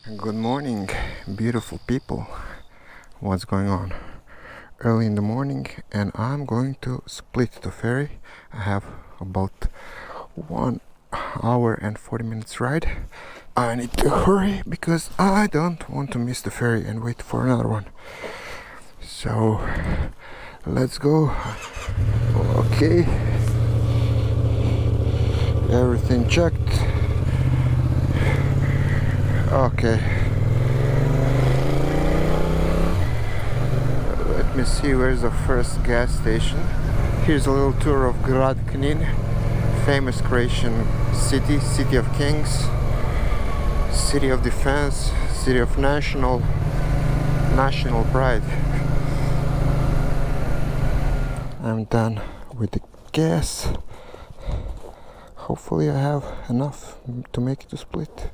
Good morning, beautiful people. What's going on? Early in the morning, and I'm going to split to Ferry. I have about 1 hour and 40 minutes ride. I need to hurry because I don't want to miss the ferry and wait for another one. So let's go. Okay, everything checked. Okay, let me see where's the first gas station. Here's a little tour of Grad Knin, famous Croatian city, city of kings, city of defense, city of national pride. I'm done with the gas. Hopefully I have enough to make it to Split.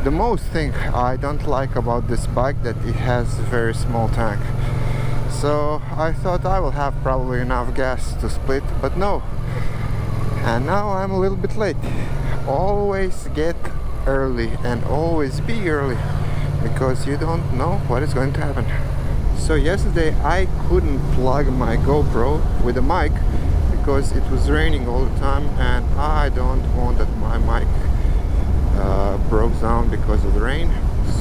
The most thing I don't like about this bike that it has a very small tank. So I thought I will have probably enough gas to Split, but no. And now I'm a little bit late. Always get early and always be early, because you don't know what is going to happen. So yesterday I couldn't plug my GoPro with a mic because it was raining all the time, and I don't want that my mic broke down because of the rain.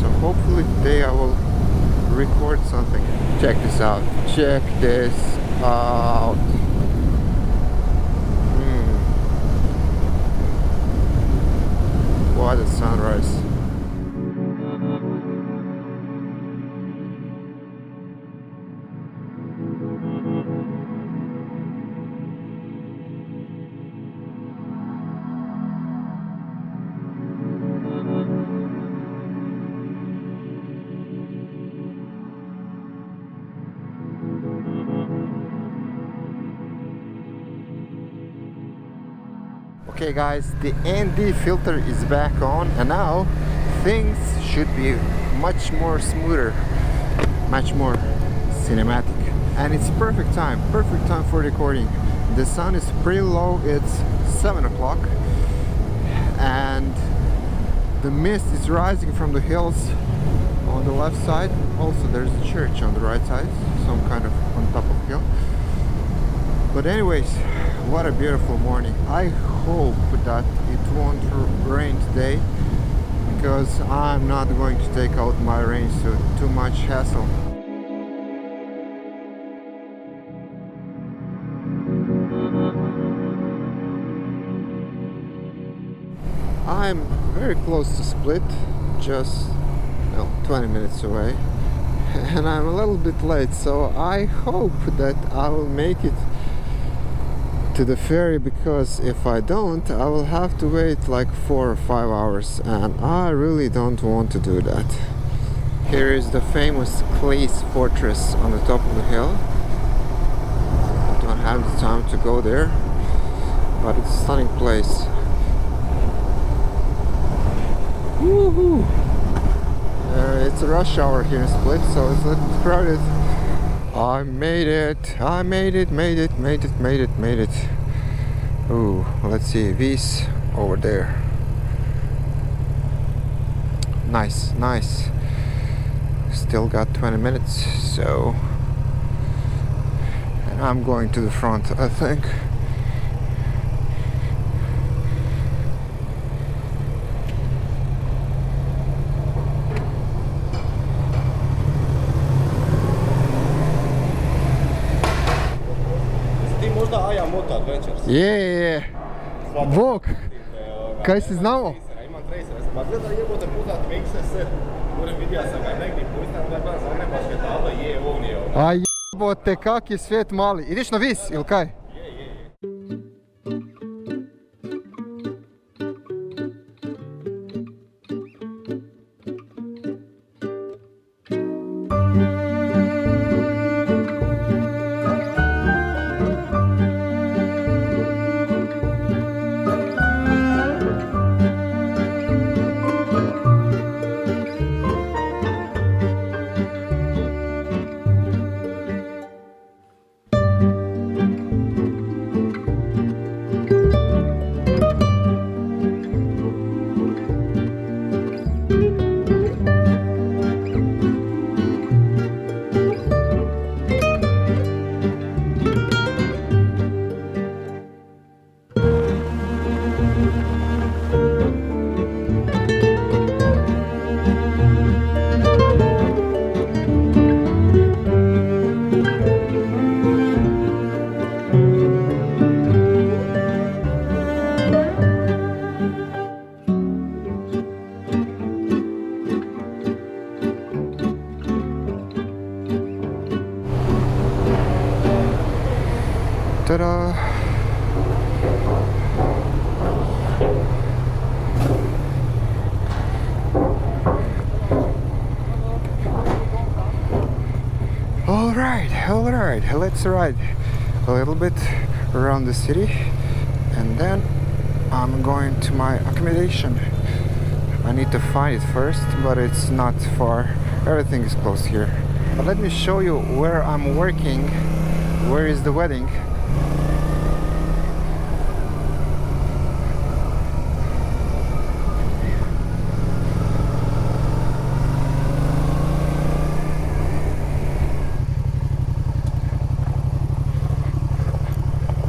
So hopefully today I will record something. Check this out. Check this out. What a sunrise. Okay guys, the ND filter is back on, and now things should be much more smoother, much more cinematic, and it's perfect time for recording. The sun is pretty low, it's 7 o'clock, and the mist is rising from the hills on the left side. Also there's a church on the right side, some kind of on top of hill. But anyways, what a beautiful morning. I hope that it won't rain today, because I'm not going to take out my rain suit. Too much hassle. I'm very close to Split, just 20 minutes away, and I'm a little bit late, so I hope that I will make it to the ferry, because if I don't, I will have to wait like 4 or 5 hours, and I really don't want to do that. Here is the famous Clays fortress on the top of the hill. I don't have the time to go there, but it's a stunning place. Woohoo! It's a rush hour here in Split, so it's a little bit crowded. I made it! I made it! Ooh, let's see, V's over there. Nice. Still got 20 minutes, so... And I'm going to the front, I think. Je. Bog, kaj si znamo? Imam tracer, ma gleda jebote putat mikse se, moram vidio sam ga negdje pustam, da je ban zagrebačke table, je, on je ono. A jebote, kak je svijet mali. Ideš na Vis, ili kaj? Je. Ta-da! Alright, let's ride a little bit around the city and then I'm going to my accommodation. I need to find it first, but it's not far. Everything is close here. But let me show you where I'm working. Where is the wedding?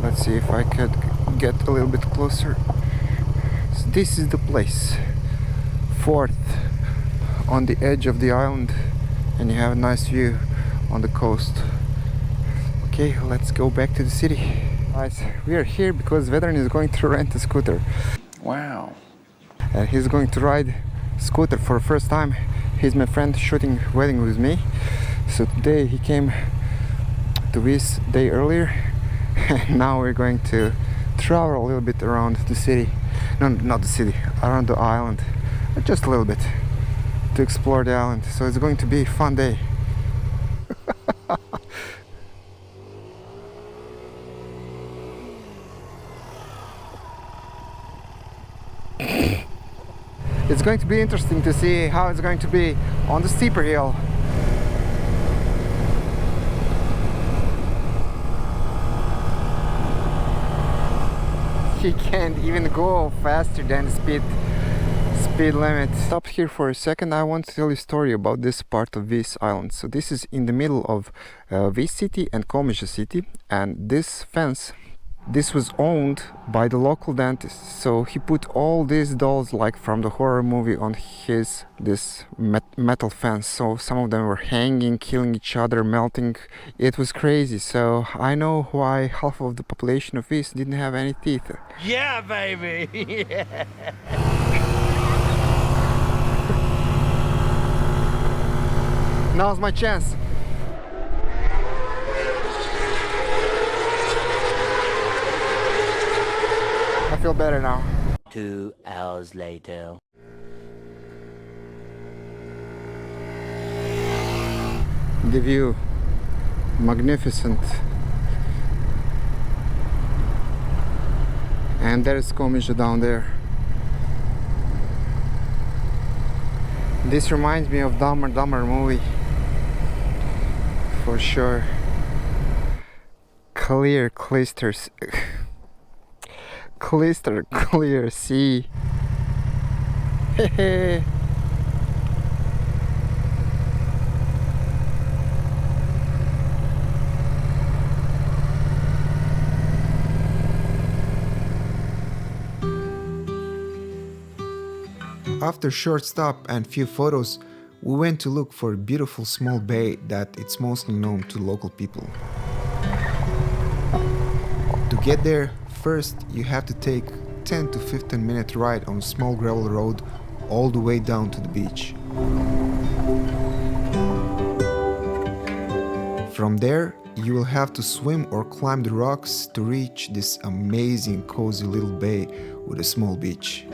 Let's see if I could get a little bit closer. So this is the place. Fourth, on the edge of the island, and you have a nice view on the coast. Okay, let's go back to the city. Guys, we are here because Vedran is going to rent a scooter. Wow. And he's going to ride scooter for the first time. He's my friend shooting wedding with me. So today he came to this day earlier. And now we're going to travel a little bit around the city. No, not the city, around the island. Just a little bit to explore the island. So it's going to be a fun day. It's going to be interesting to see how it's going to be on the steeper hill. He can't even go faster than the speed limit. Stop here for a second. I want to tell you a story about this part of Vis Island. So this is in the middle of Vis city and Komiza city, and this fence, this was owned by the local dentist. So he put all these dolls like from the horror movie on this metal fence. So some of them were hanging, killing each other, melting. It was crazy. So I know why half of the population of Vis didn't have any teeth. Yeah, baby. Yeah. Now's my chance. I feel better now. 2 hours later. The view, magnificent. And there is Komiza down there. This reminds me of Dumb and Dumber movie. For sure. Clear clear sea. Hehe. After a short stop and few photos, we went to look for a beautiful small bay that it's mostly known to local people. To get there, first you have to take 10 to 15 minute ride on a small gravel road all the way down to the beach. From there, you will have to swim or climb the rocks to reach this amazing cozy little bay with a small beach.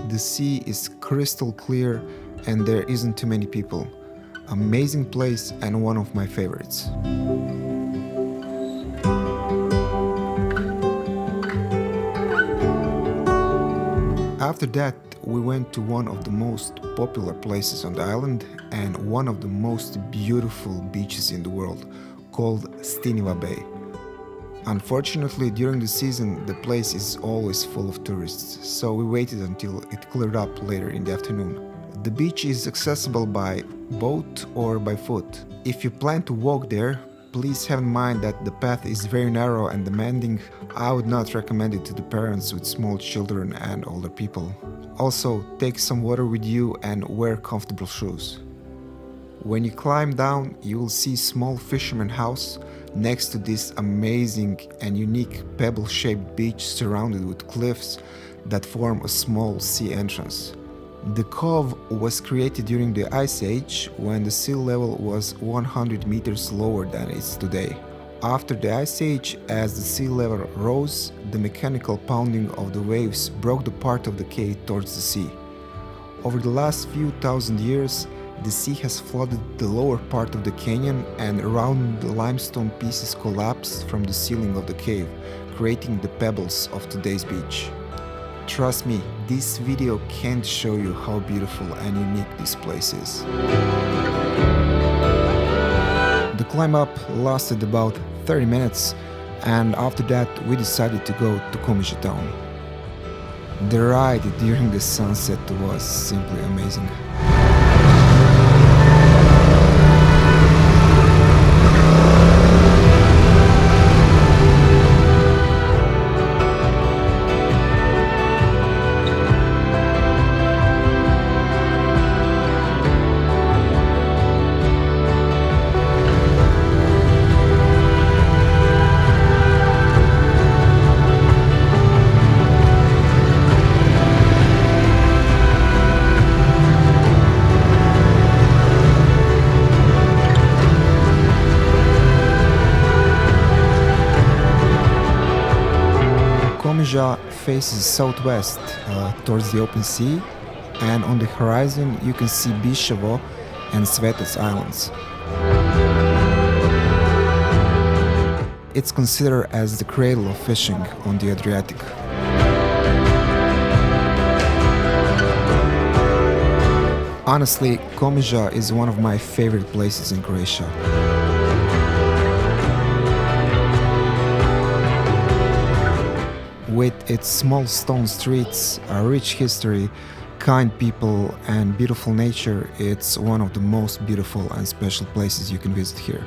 The sea is crystal clear and there isn't too many people. Amazing place and one of my favorites. After that, we went to one of the most popular places on the island and one of the most beautiful beaches in the world, called Stiniva Bay. Unfortunately, during the season, the place is always full of tourists, so we waited until it cleared up later in the afternoon. The beach is accessible by boat or by foot. If you plan to walk there, please have in mind that the path is very narrow and demanding. I would not recommend it to the parents with small children and older people. Also, take some water with you and wear comfortable shoes. When you climb down, you will see small fisherman house next to this amazing and unique pebble-shaped beach surrounded with cliffs that form a small sea entrance. The cove was created during the Ice Age, when the sea level was 100 meters lower than it is today. After the Ice Age, as the sea level rose, the mechanical pounding of the waves broke the part of the cave towards the sea. Over the last few thousand years, the sea has flooded the lower part of the canyon, and round limestone pieces collapsed from the ceiling of the cave, creating the pebbles of today's beach. Trust me, this video can't show you how beautiful and unique this place is. The climb up lasted about 30 minutes, and after that we decided to go to Komiza town. The ride during the sunset was simply amazing. Komiza faces southwest towards the open sea, and on the horizon you can see Biševo and Svetec islands. It's considered as the cradle of fishing on the Adriatic. Honestly, Komiza is one of my favorite places in Croatia. With its small stone streets, a rich history, kind people and beautiful nature, it's one of the most beautiful and special places you can visit here.